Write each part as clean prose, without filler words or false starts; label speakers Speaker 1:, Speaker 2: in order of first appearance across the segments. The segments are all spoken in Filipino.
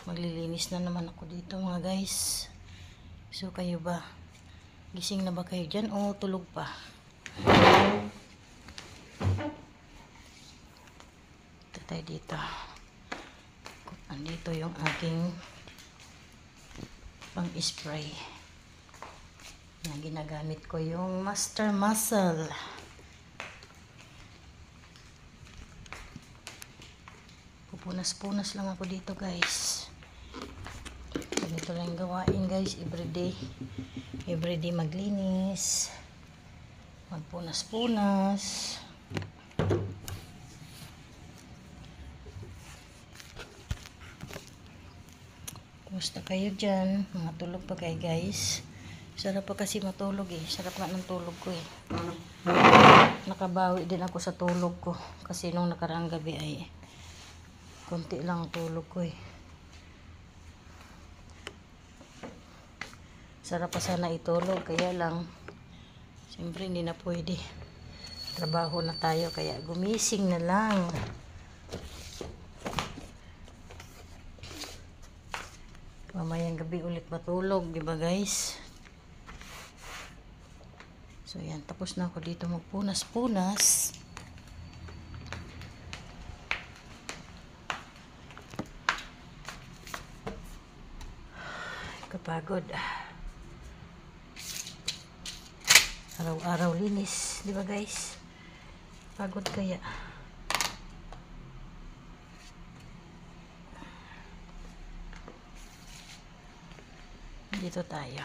Speaker 1: Maglilinis na naman ako dito mga guys. So kayo ba? Gising na ba kayo dyan o tulog pa? Ito tayo dito. Andito yung aking pang spray na ginagamit ko, yung Master Muscle. Pupunas-punas lang ako dito guys. Ganito lang gawain guys, everyday maglinis, magpunas-punas. Kumusta kayo dyan? Mga tulog pa kayo guys? Sarap pa kasi matulog eh. Sarap nga ng tulog ko eh. Nakabawi din ako sa tulog ko. Kasi nung nakaraang gabi ay konti lang ang tulog ko eh. Sarap pa sana itulog. Kaya lang, siyempre hindi na pwede. Trabaho na tayo. Kaya gumising na lang. Mamayang gabi ulit matulog, di ba guys? So yan, tapos na ako dito magpunas-punas. Kapagod. Araw-araw linis, di ba guys? Pagod kaya. Dito tayo.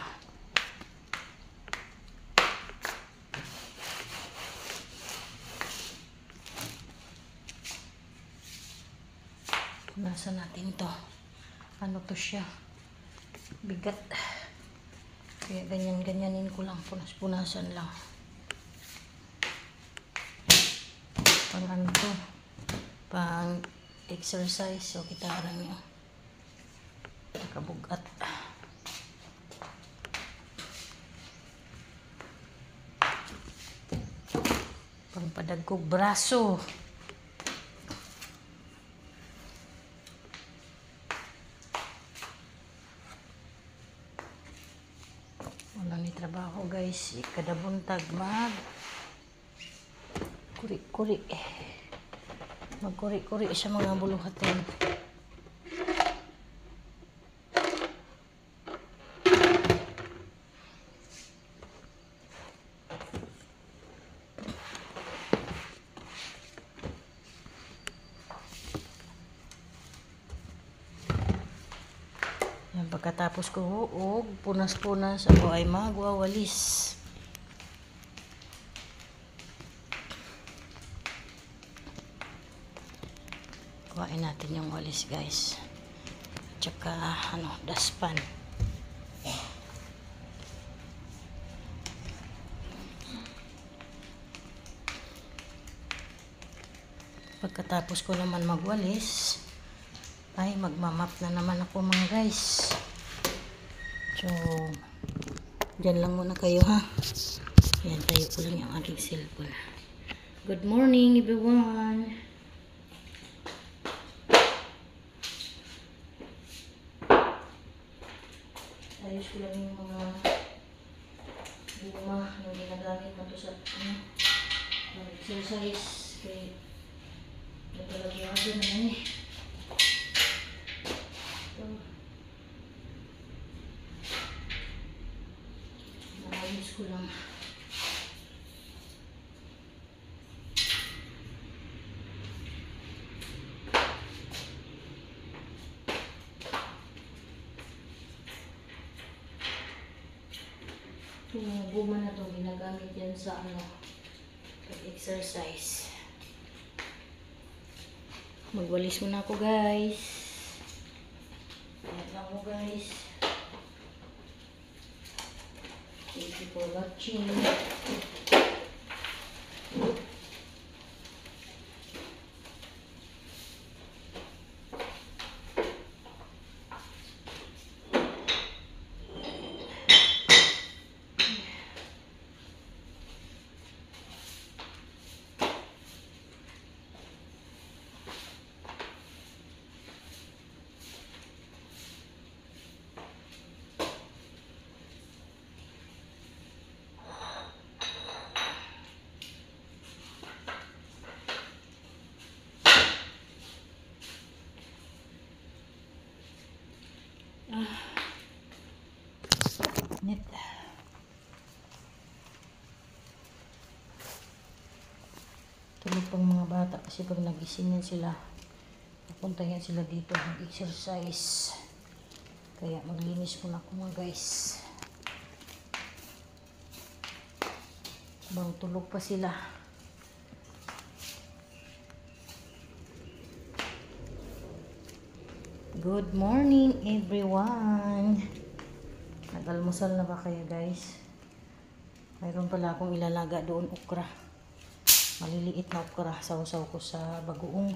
Speaker 1: Punasan natin to. Ano to siya? Bigat. Kaya ganyan-ganyanin ko lang. Punas-punasan lang. Pang ano to? Pang exercise. So, kita alam nyo. Nakabugat. Pangpadagkog braso. Wala ni trabaho guys. Kada buntag mag kuri-kuri. Magkuri-kuri sa mga buluhatin. Pagkatapos ko huog, punas-punas, ako ay magwawalis. Kuhain natin yung walis guys. Tsaka dustpan. Pagkatapos ko naman magwalis, ay magmamap na naman ako mga guys. So, dyan lang muna kayo ha. Yan, tayo ko lang yung aking cellphone. Good morning everyone. Ayos ko lang yung mga luma na ginagamit na to sa exercise. Kaya natalagyan ako naman eh. Naayos ko lang. Yung mga guma na to ginagamit yan sa pag-exercise. Magwalis muna ako guys. Ayan lang mo guys. Thank you for watching. Kasi pag nagising yan sila, papunta yan sila dito mag-exercise. Kaya maglinis muna ako mga guys. Bang tulog pa sila. Good morning everyone. Nag-almusal na ba kayo guys? Mayroon pala akong ilalaga doon okra. Maliliit na okra. Sausaw ko sa bagoong.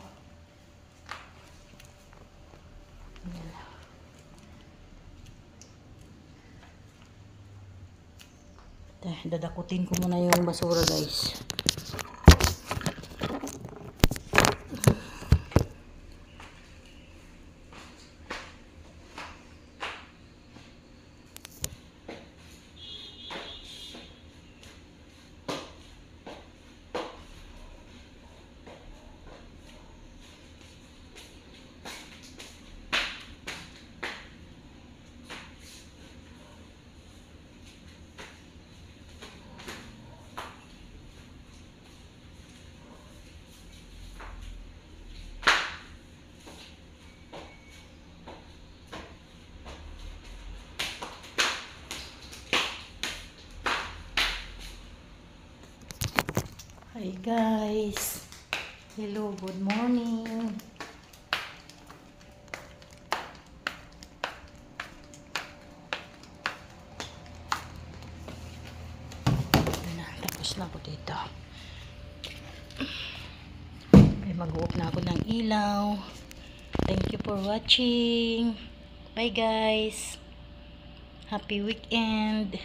Speaker 1: Ayan. Dadakutin ko muna yung basura guys. Hi guys, hello, good morning. Tapos na ako dito. Okay, mag-uop na ako ng ilaw. Thank you for watching. Bye guys. Happy weekend.